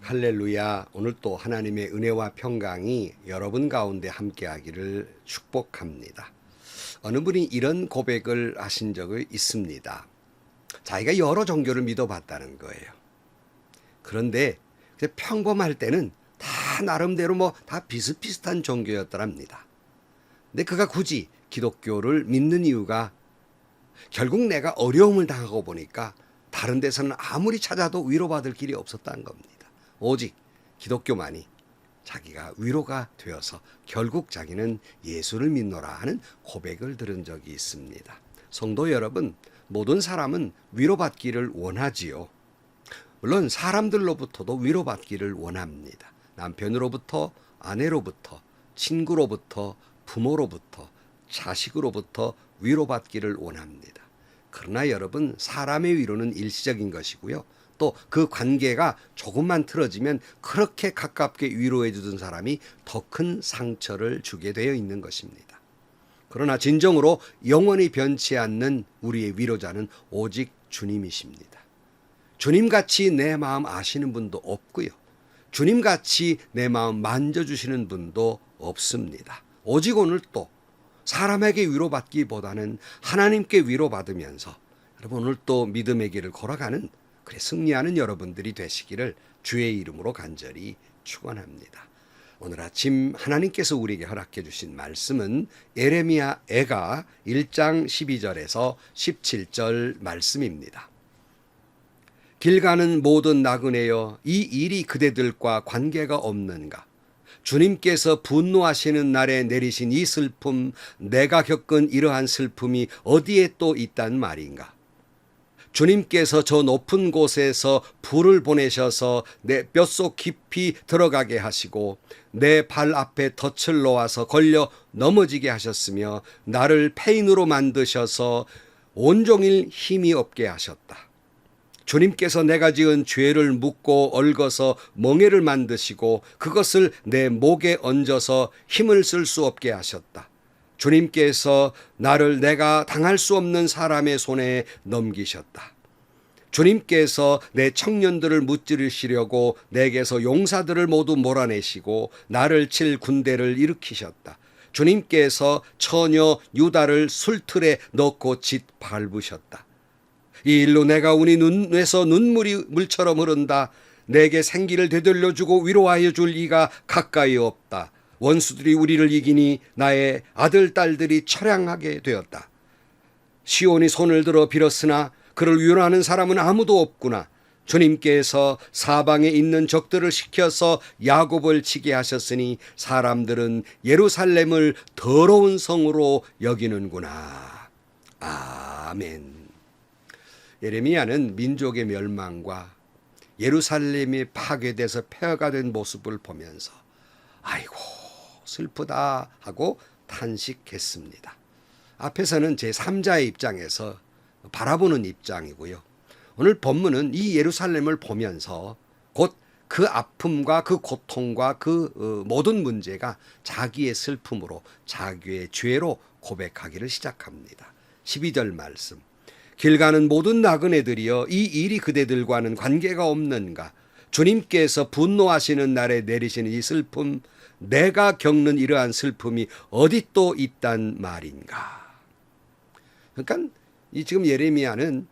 할렐루야. 오늘 또 하나님의 은혜와 평강이 여러분 가운데 함께하기를 축복합니다. 어느 분이 이런 고백을 하신 적이 있습니다. 자기가 여러 종교를 믿어봤다는 거예요. 그런데 평범할 때는 다 나름대로 다 비슷비슷한 종교였더랍니다. 근데 그가 굳이 기독교를 믿는 이유가 결국 내가 어려움을 당하고 보니까 다른 데서는 아무리 찾아도 위로받을 길이 없었다는 겁니다. 오직 기독교만이 자기가 위로가 되어서 결국 자기는 예수를 믿노라 하는 고백을 들은 적이 있습니다. 성도 여러분, 모든 사람은 위로받기를 원하지요. 물론 사람들로부터도 위로받기를 원합니다. 남편으로부터, 아내로부터, 친구로부터, 부모로부터, 자식으로부터 위로받기를 원합니다. 그러나 여러분, 사람의 위로는 일시적인 것이고요. 또 그 관계가 조금만 틀어지면 그렇게 가깝게 위로해 주던 사람이 더 큰 상처를 주게 되어 있는 것입니다. 그러나 진정으로 영원히 변치 않는 우리의 위로자는 오직 주님이십니다. 주님같이 내 마음 아시는 분도 없고요. 주님같이 내 마음 만져주시는 분도 없습니다. 오직 오늘 또 사람에게 위로받기보다는 하나님께 위로받으면서 여러분 오늘 또 믿음의 길을 걸어가는 승리하는 여러분들이 되시기를 주의 이름으로 간절히 축원합니다. 오늘 아침 하나님께서 우리에게 허락해 주신 말씀은 예레미야 애가 1장 12절에서 17절 말씀입니다. 길 가는 모든 나그네여, 이 일이 그대들과 관계가 없는가? 주님께서 분노하시는 날에 내리신 이 슬픔, 내가 겪은 이러한 슬픔이 어디에 또 있단 말인가? 주님께서 저 높은 곳에서 불을 보내셔서 내 뼛속 깊이 들어가게 하시고 내 발 앞에 덫을 놓아서 걸려 넘어지게 하셨으며 나를 폐인으로 만드셔서 온종일 힘이 없게 하셨다. 주님께서 내가 지은 죄를 묻고 얽어서 멍에를 만드시고 그것을 내 목에 얹어서 힘을 쓸 수 없게 하셨다. 주님께서 나를 내가 당할 수 없는 사람의 손에 넘기셨다. 주님께서 내 청년들을 무찌르시려고 내게서 용사들을 모두 몰아내시고 나를 칠 군대를 일으키셨다. 주님께서 처녀 유다를 술틀에 넣고 짓밟으셨다. 이 일로 내가 우리 눈에서 눈물이 물처럼 흐른다. 내게 생기를 되돌려주고 위로하여 줄 이가 가까이 없다. 원수들이 우리를 이기니 나의 아들 딸들이 처량하게 되었다. 시온이 손을 들어 빌었으나 그를 위로하는 사람은 아무도 없구나. 주님께서 사방에 있는 적들을 시켜서 야곱을 치게 하셨으니 사람들은 예루살렘을 더러운 성으로 여기는구나. 아멘. 예레미야는 민족의 멸망과 예루살렘이 파괴돼서 폐허가 된 모습을 보면서 아이고 슬프다 하고 탄식했습니다. 앞에서는 제3자의 입장에서 바라보는 입장이고요. 오늘 본문은 이 예루살렘을 보면서 곧 그 아픔과 그 고통과 그 모든 문제가 자기의 슬픔으로 자기의 죄로 고백하기를 시작합니다. 12절 말씀. 길 가는 모든 나그네들이여, 이 일이 그대들과는 관계가 없는가? 주님께서 분노하시는 날에 내리시는 이 슬픔, 내가 겪는 이러한 슬픔이 어디 또 있단 말인가? 그러니까 지금 예레미야는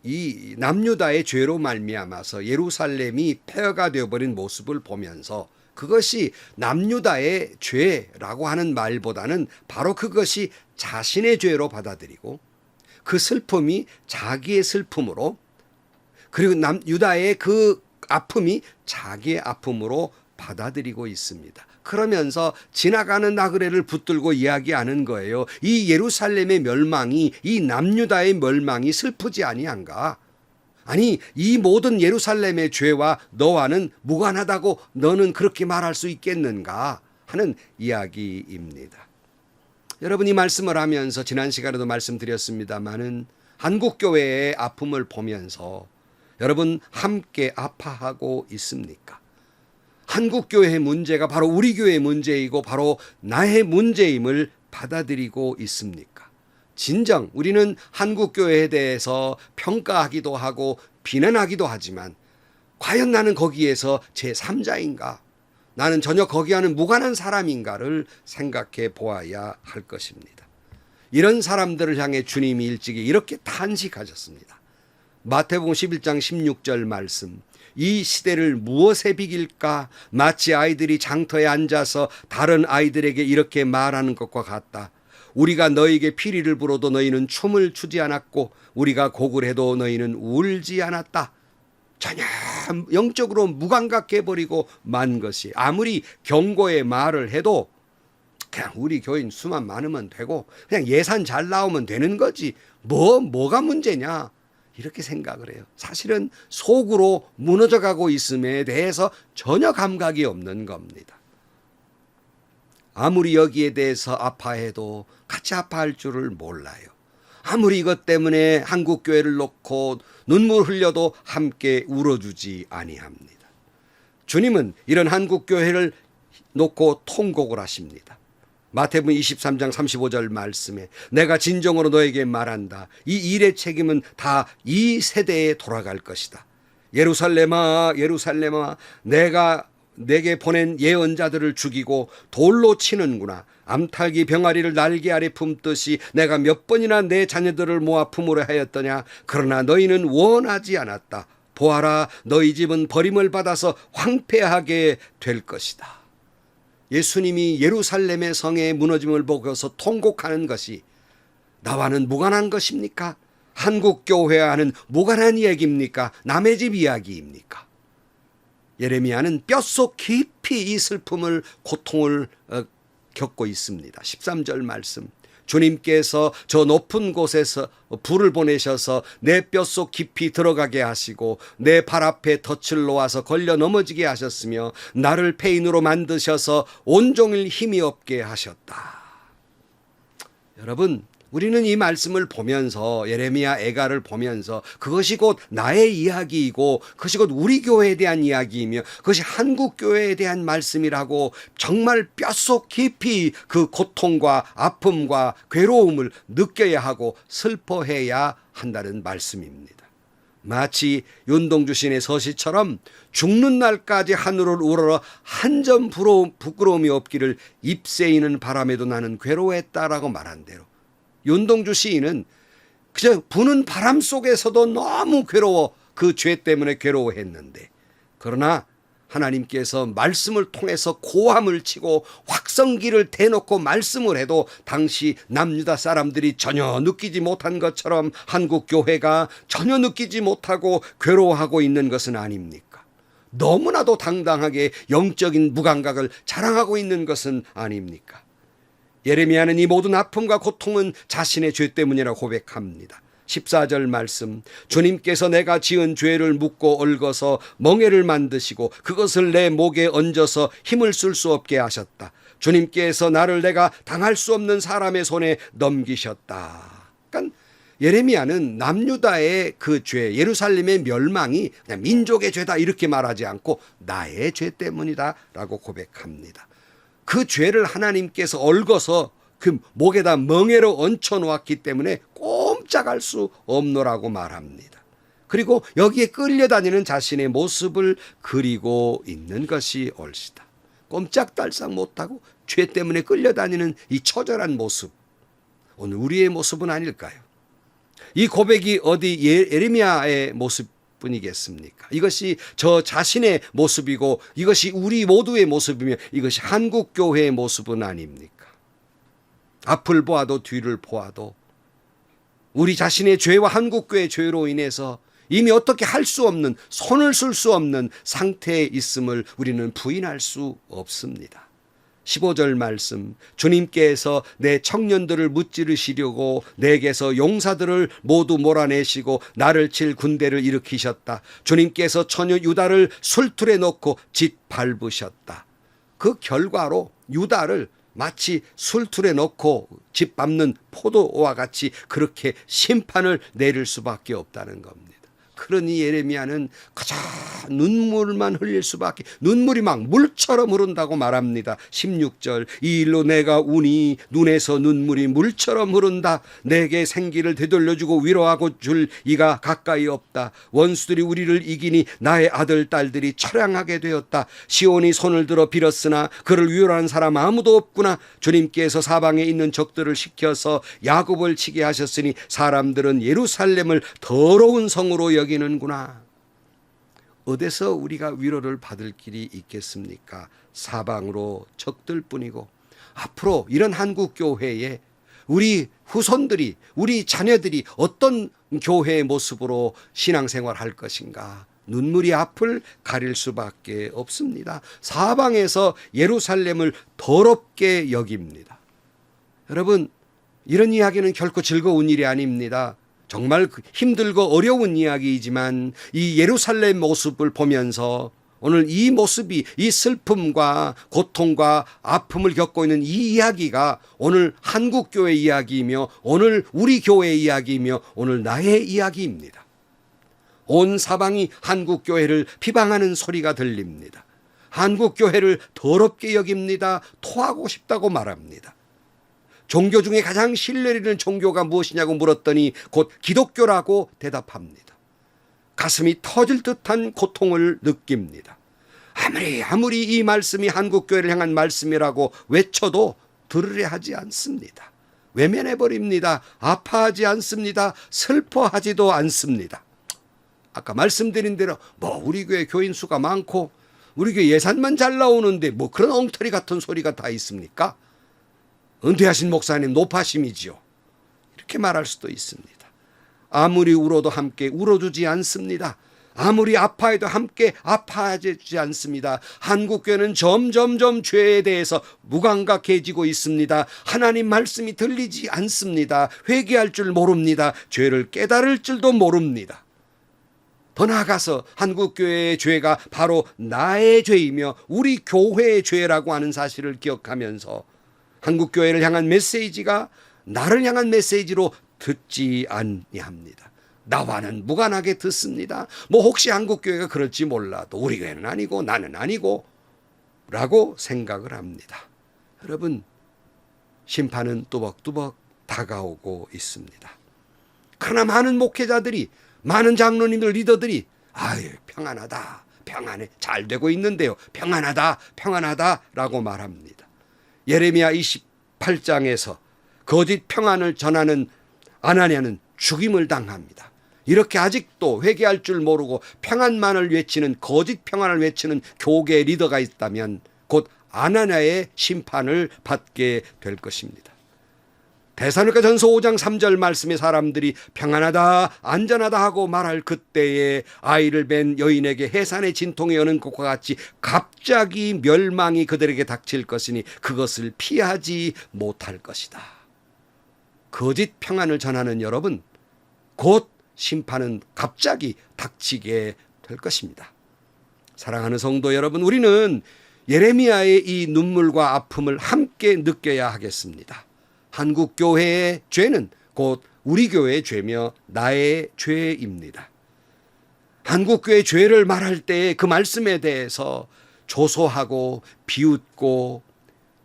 이 남유다의 죄로 말미암아서 예루살렘이 폐허가 되어버린 모습을 보면서 그것이 남유다의 죄라고 하는 말보다는 바로 그것이 자신의 죄로 받아들이고 그 슬픔이 자기의 슬픔으로, 그리고 유다의 그 아픔이 자기의 아픔으로 받아들이고 있습니다. 그러면서 지나가는 나그네를 붙들고 이야기하는 거예요. 이 예루살렘의 멸망이, 이 남유다의 멸망이 슬프지 아니한가? 아니, 이 모든 예루살렘의 죄와 너와는 무관하다고 너는 그렇게 말할 수 있겠는가 하는 이야기입니다. 여러분, 이 말씀을 하면서 지난 시간에도 말씀드렸습니다마는 한국교회의 아픔을 보면서 여러분 함께 아파하고 있습니까? 한국교회의 문제가 바로 우리 교회의 문제이고 바로 나의 문제임을 받아들이고 있습니까? 진정 우리는 한국교회에 대해서 평가하기도 하고 비난하기도 하지만 과연 나는 거기에서 제3자인가? 나는 전혀 거기와는 무관한 사람인가를 생각해 보아야 할 것입니다. 이런 사람들을 향해 주님이 일찍이 이렇게 탄식하셨습니다. 마태복음 11장 16절 말씀. 이 시대를 무엇에 비길까? 마치 아이들이 장터에 앉아서 다른 아이들에게 이렇게 말하는 것과 같다. 우리가 너에게 피리를 불어도 너희는 춤을 추지 않았고 우리가 곡을 해도 너희는 울지 않았다. 전혀 영적으로 무감각해버리고 만 것이, 아무리 경고의 말을 해도 그냥 우리 교인 수만 많으면 되고 그냥 예산 잘 나오면 되는 거지 뭐가 문제냐 이렇게 생각을 해요. 사실은 속으로 무너져가고 있음에 대해서 전혀 감각이 없는 겁니다. 아무리 여기에 대해서 아파해도 같이 아파할 줄을 몰라요. 아무리 이것 때문에 한국교회를 놓고 눈물 흘려도 함께 울어주지 아니합니다. 주님은 이런 한국교회를 놓고 통곡을 하십니다. 마태복음 23장 35절 말씀에 내가 진정으로 너에게 말한다. 이 일의 책임은 다 이 세대에 돌아갈 것이다. 예루살렘아 예루살렘아 내가 내게 보낸 예언자들을 죽이고 돌로 치는구나. 암탉이 병아리를 날개 아래 품듯이 내가 몇 번이나 내 자녀들을 모아 품으려 하였더냐. 그러나 너희는 원하지 않았다. 보아라 너희 집은 버림을 받아서 황폐하게 될 것이다. 예수님이 예루살렘의 성의 무너짐을 보고서 통곡하는 것이 나와는 무관한 것입니까? 한국교회와는 무관한 이야기입니까? 남의 집 이야기입니까? 예레미야는 뼛속 깊이 이 슬픔을 고통을 겪고 있습니다. 13절 말씀. 주님께서 저 높은 곳에서 불을 보내셔서 내 뼛속 깊이 들어가게 하시고 내 발 앞에 덫을 놓아서 걸려 넘어지게 하셨으며 나를 폐인으로 만드셔서 온종일 힘이 없게 하셨다. 여러분, 우리는 이 말씀을 보면서 예레미야 애가를 보면서 그것이 곧 나의 이야기이고 그것이 곧 우리 교회에 대한 이야기이며 그것이 한국 교회에 대한 말씀이라고 정말 뼛속 깊이 그 고통과 아픔과 괴로움을 느껴야 하고 슬퍼해야 한다는 말씀입니다. 마치 윤동주 시인의 서시처럼 죽는 날까지 하늘을 우러러 한 점 부끄러움이 없기를 잎새이는 바람에도 나는 괴로워했다라고 말한 대로 윤동주 시인은 그저 부는 바람 속에서도 너무 괴로워 그 죄 때문에 괴로워했는데 그러나 하나님께서 말씀을 통해서 고함을 치고 확성기를 대놓고 말씀을 해도 당시 남유다 사람들이 전혀 느끼지 못한 것처럼 한국 교회가 전혀 느끼지 못하고 괴로워하고 있는 것은 아닙니까? 너무나도 당당하게 영적인 무감각을 자랑하고 있는 것은 아닙니까? 예레미야는 이 모든 아픔과 고통은 자신의 죄 때문이라고 고백합니다. 14절 말씀. 주님께서 내가 지은 죄를 묻고 얽어서 멍에를 만드시고 그것을 내 목에 얹어서 힘을 쓸 수 없게 하셨다. 주님께서 나를 내가 당할 수 없는 사람의 손에 넘기셨다. 그러니까 예레미야는 남유다의 그 죄, 예루살렘의 멸망이 그냥 민족의 죄다 이렇게 말하지 않고 나의 죄 때문이다 라고 고백합니다. 그 죄를 하나님께서 얽어서 그 목에다 멍에로 얹혀 놓았기 때문에 꼼짝할 수 없노라고 말합니다. 그리고 여기에 끌려다니는 자신의 모습을 그리고 있는 것이 옳시다. 꼼짝달싹 못하고 죄 때문에 끌려다니는 이 처절한 모습. 오늘 우리의 모습은 아닐까요? 이 고백이 어디 예레미야의 모습 뿐이겠습니까? 이것이 저 자신의 모습이고 이것이 우리 모두의 모습이며 이것이 한국교회의 모습은 아닙니까? 앞을 보아도 뒤를 보아도 우리 자신의 죄와 한국교회의 죄로 인해서 이미 어떻게 할 수 없는, 손을 쓸 수 없는 상태에 있음을 우리는 부인할 수 없습니다. 15절 말씀. 주님께서 내 청년들을 무찌르시려고 내게서 용사들을 모두 몰아내시고 나를 칠 군대를 일으키셨다. 주님께서 처녀 유다를 술틀에 놓고 짓밟으셨다. 그 결과로 유다를 마치 술틀에 넣고 짓밟는 포도와 같이 그렇게 심판을 내릴 수밖에 없다는 겁니다. 그러니 예레미야는 그저 눈물만 흘릴 수밖에, 눈물이 막 물처럼 흐른다고 말합니다. 16절, 이 일로 내가 우니 눈에서 눈물이 물처럼 흐른다. 내게 생기를 되돌려주고 위로하고 줄 이가 가까이 없다. 원수들이 우리를 이기니 나의 아들 딸들이 처량하게 되었다. 시온이 손을 들어 빌었으나 그를 위로하는 사람 아무도 없구나. 주님께서 사방에 있는 적들을 시켜서 야곱을 치게 하셨으니 사람들은 예루살렘을 더러운 성으로 여기는구나. 어디서 우리가 위로를 받을 길이 있겠습니까? 사방으로 적들 뿐이고, 앞으로 이런 한국 교회에 우리 후손들이, 우리 자녀들이 어떤 교회의 모습으로 신앙생활 할 것인가? 눈물이 앞을 가릴 수밖에 없습니다. 사방에서 예루살렘을 더럽게 여깁니다. 여러분, 이런 이야기는 결코 즐거운 일이 아닙니다. 정말 힘들고 어려운 이야기이지만 이 예루살렘 모습을 보면서 오늘 이 모습이, 이 슬픔과 고통과 아픔을 겪고 있는 이 이야기가 오늘 한국교회 이야기이며 오늘 우리 교회 이야기이며 오늘 나의 이야기입니다. 온 사방이 한국교회를 비방하는 소리가 들립니다. 한국교회를 더럽게 여깁니다. 토하고 싶다고 말합니다. 종교 중에 가장 신뢰를 있는 종교가 무엇이냐고 물었더니 곧 기독교라고 대답합니다. 가슴이 터질 듯한 고통을 느낍니다. 아무리 이 말씀이 한국교회를 향한 말씀이라고 외쳐도 들으려 하지 않습니다. 외면해버립니다. 아파하지 않습니다. 슬퍼하지도 않습니다. 아까 말씀드린 대로 우리 교회 교인 수가 많고 우리 교회 예산만 잘 나오는데 그런 엉터리 같은 소리가 다 있습니까? 은퇴하신 목사님 노파심이지요. 이렇게 말할 수도 있습니다. 아무리 울어도 함께 울어주지 않습니다. 아무리 아파해도 함께 아파해주지 않습니다. 한국교회는 점점점 죄에 대해서 무감각해지고 있습니다. 하나님 말씀이 들리지 않습니다. 회개할 줄 모릅니다. 죄를 깨달을 줄도 모릅니다. 더 나아가서 한국교회의 죄가 바로 나의 죄이며 우리 교회의 죄라고 하는 사실을 기억하면서 한국교회를 향한 메시지가 나를 향한 메시지로 듣지 아니합니다. 나와는 무관하게 듣습니다. 혹시 한국교회가 그럴지 몰라도 우리 교회는 아니고 나는 아니고 라고 생각을 합니다. 여러분, 심판은 뚜벅뚜벅 다가오고 있습니다. 그러나 많은 목회자들이, 많은 장로님들, 리더들이 평안하다, 평안해, 잘 되고 있는데요, 평안하다, 평안하다 라고 말합니다. 예레미야 28장에서 거짓 평안을 전하는 아나니아는 죽임을 당합니다. 이렇게 아직도 회개할 줄 모르고 평안만을 외치는, 거짓 평안을 외치는 교계 리더가 있다면 곧 아나니아의 심판을 받게 될 것입니다. 데살로니가전서 5장 3절 말씀에 사람들이 평안하다, 안전하다 하고 말할 그때에 아이를 뵌 여인에게 해산의 진통이 여는 것과 같이 갑자기 멸망이 그들에게 닥칠 것이니 그것을 피하지 못할 것이다. 거짓 평안을 전하는 여러분, 곧 심판은 갑자기 닥치게 될 것입니다. 사랑하는 성도 여러분, 우리는 예레미야의 이 눈물과 아픔을 함께 느껴야 하겠습니다. 한국교회의 죄는 곧 우리 교회의 죄며 나의 죄입니다. 한국교회의 죄를 말할 때 그 말씀에 대해서 조소하고 비웃고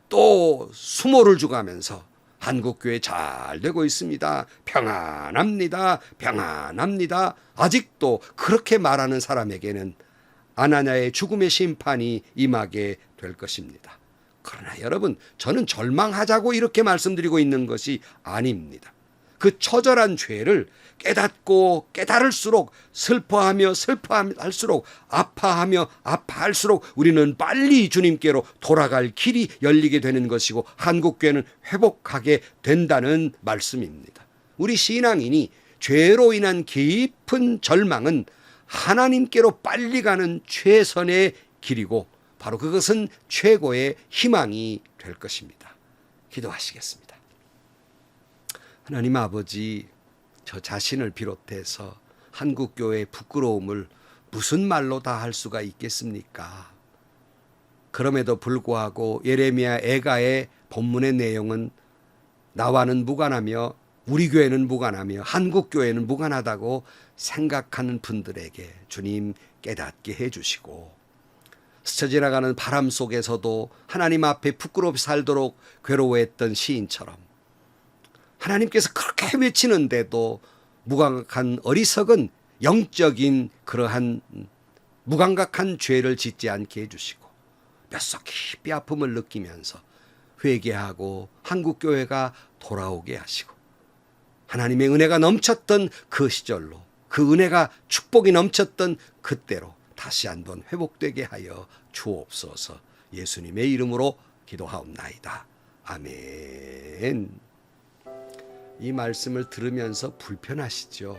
또 수모를 주가면서 한국교회 잘 되고 있습니다, 평안합니다, 평안합니다, 아직도 그렇게 말하는 사람에게는 아나니아의 죽음의 심판이 임하게 될 것입니다. 그러나 여러분, 저는 절망하자고 이렇게 말씀드리고 있는 것이 아닙니다. 그 처절한 죄를 깨닫고 깨달을수록, 슬퍼하며 슬퍼할수록, 아파하며 아파할수록 우리는 빨리 주님께로 돌아갈 길이 열리게 되는 것이고 한국교회는 회복하게 된다는 말씀입니다. 우리 신앙인이 죄로 인한 깊은 절망은 하나님께로 빨리 가는 최선의 길이고 바로 그것은 최고의 희망이 될 것입니다. 기도하시겠습니다. 하나님 아버지, 저 자신을 비롯해서 한국교회의 부끄러움을 무슨 말로 다 할 수가 있겠습니까? 그럼에도 불구하고 예레미야 애가의 본문의 내용은 나와는 무관하며 우리 교회는 무관하며 한국 교회는 무관하다고 생각하는 분들에게 주님 깨닫게 해주시고, 스쳐 지나가는 바람 속에서도 하나님 앞에 부끄럽게 살도록 괴로워했던 시인처럼 하나님께서 그렇게 외치는데도 무감각한 어리석은 영적인 그러한 무감각한 죄를 짓지 않게 해주시고, 뼛속 깊이 아픔을 느끼면서 회개하고 한국교회가 돌아오게 하시고, 하나님의 은혜가 넘쳤던 그 시절로, 그 은혜가 축복이 넘쳤던 그때로 다시 한번 회복되게 하여 주옵소서. 예수님의 이름으로 기도하옵나이다. 아멘. 이 말씀을 들으면서 불편하시죠?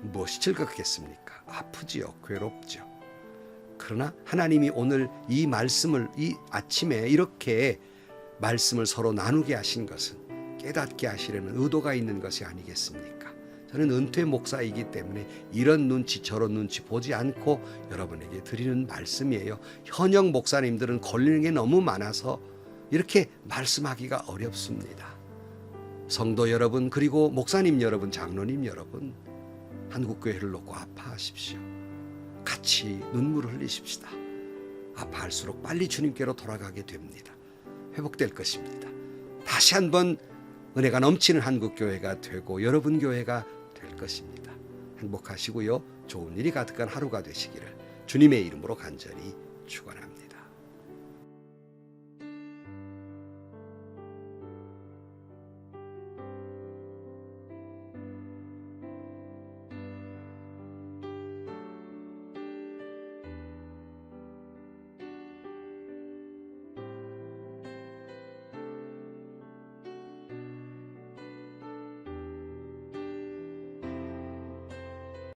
무엇이 즐겁겠습니까? 아프지요. 괴롭죠. 그러나 하나님이 오늘 이 말씀을, 이 아침에 이렇게 말씀을 서로 나누게 하신 것은 깨닫게 하시려는 의도가 있는 것이 아니겠습니까? 저는 은퇴 목사이기 때문에 이런 눈치 저런 눈치 보지 않고 여러분에게 드리는 말씀이에요. 현역 목사님들은 걸리는 게 너무 많아서 이렇게 말씀하기가 어렵습니다. 성도 여러분, 그리고 목사님 여러분, 장로님 여러분, 한국교회를 놓고 아파하십시오. 같이 눈물을 흘리십시다. 아파할수록 빨리 주님께로 돌아가게 됩니다. 회복될 것입니다. 다시 한번 은혜가 넘치는 한국교회가 되고 여러분 교회가 될 것입니다. 행복하시고요. 좋은 일이 가득한 하루가 되시기를 주님의 이름으로 간절히 축원합니다.